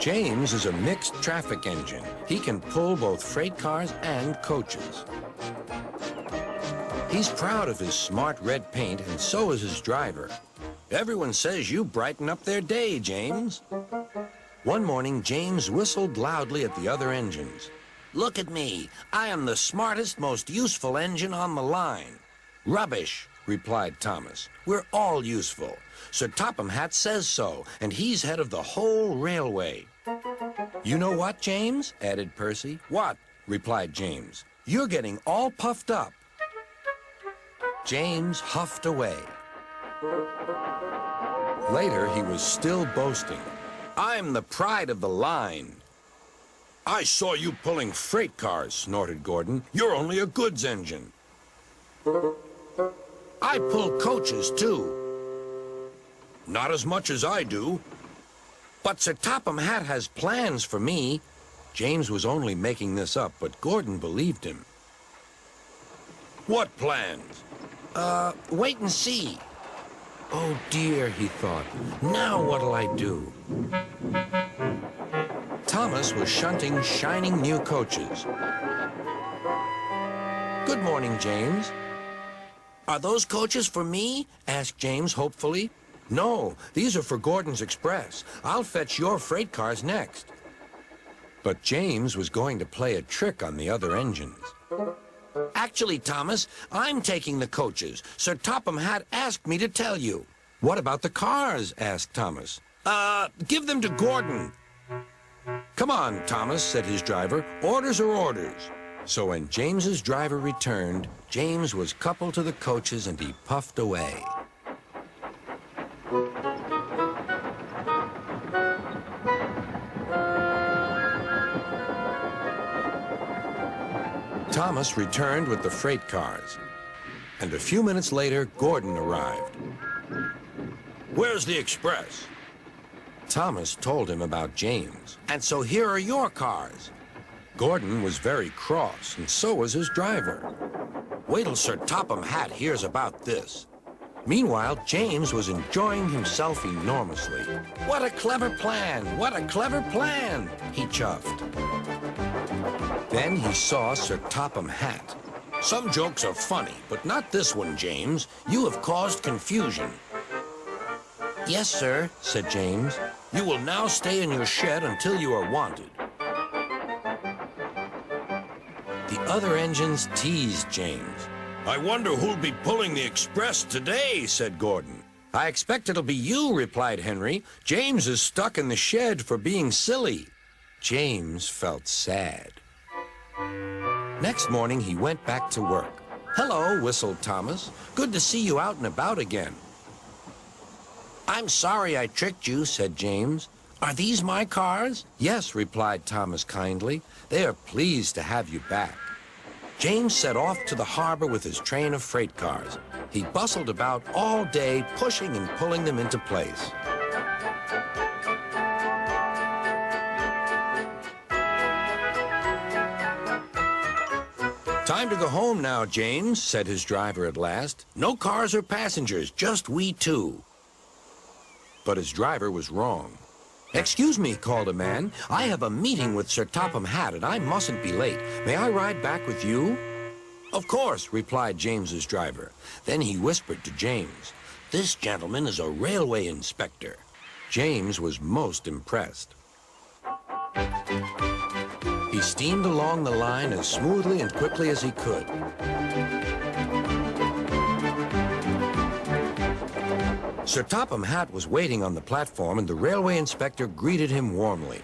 James is a mixed traffic engine. He can pull both freight cars and coaches. He's proud of his smart red paint, and so is his driver. Everyone says you brighten up their day, James. One morning, James whistled loudly at the other engines. Look at me. I am the smartest, most useful engine on the line. Rubbish, replied Thomas. We're all useful. Sir TheFattHatt says so, and he's head of the whole railway. You know what, James? Added Percy. What? Replied James. You're getting all puffed up. James huffed away. Later, he was still boasting. I'm the pride of the line. I saw you pulling freight cars, snorted Gordon. You're only a goods engine. I pull coaches, too. Not as much as I do. But Sir TheFattHatt has plans for me. James was only making this up, but Gordon believed him. What plans? Wait and see. Oh, dear, he thought. Now what'll I do? Thomas was shunting shining new coaches. Good morning, James. Are those coaches for me? Asked James hopefully. No, these are for Gordon's Express. I'll fetch your freight cars next. But James was going to play a trick on the other engines. Actually, Thomas, I'm taking the coaches. Sir TheFattHatt asked me to tell you. What about the cars? Asked Thomas. Give them to Gordon. Come on, Thomas, said his driver. Orders are orders. So when James's driver returned, James was coupled to the coaches and he puffed away. Thomas returned with the freight cars, and a few minutes later, Gordon arrived. Where's the express? Thomas told him about James, and so here are your cars. Gordon was very cross, and so was his driver. Wait till Sir TheFattHatt hears about this. Meanwhile, James was enjoying himself enormously. What a clever plan! What a clever plan! He chuffed. Then he saw Sir TheFattHatt. Some jokes are funny, but not this one, James. You have caused confusion. Yes, sir, said James. You will now stay in your shed until you are wanted. The other engines teased James. I wonder who'll be pulling the express today, said Gordon. I expect it'll be you, replied Henry. James is stuck in the shed for being silly. James felt sad. Next morning, he went back to work. Hello, whistled Thomas. Good to see you out and about again. I'm sorry I tricked you, said James. Are these my cars? Yes, replied Thomas kindly. They are pleased to have you back. James set off to the harbor with his train of freight cars. He bustled about all day, pushing and pulling them into place. Time to go home now, James, said his driver at last. No cars or passengers, just we two. But his driver was wrong. Excuse me, called a man. I have a meeting with Sir TheFattHatt, and I mustn't be late. May I ride back with you? Of course, replied James's driver. Then he whispered to James, this gentleman is a railway inspector. James was most impressed. He steamed along the line as smoothly and quickly as he could. Sir TheFattHatt was waiting on the platform, and the railway inspector greeted him warmly.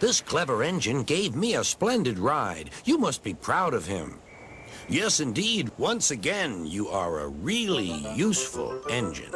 This clever engine gave me a splendid ride. You must be proud of him. Yes, indeed. Once again, you are a really useful engine.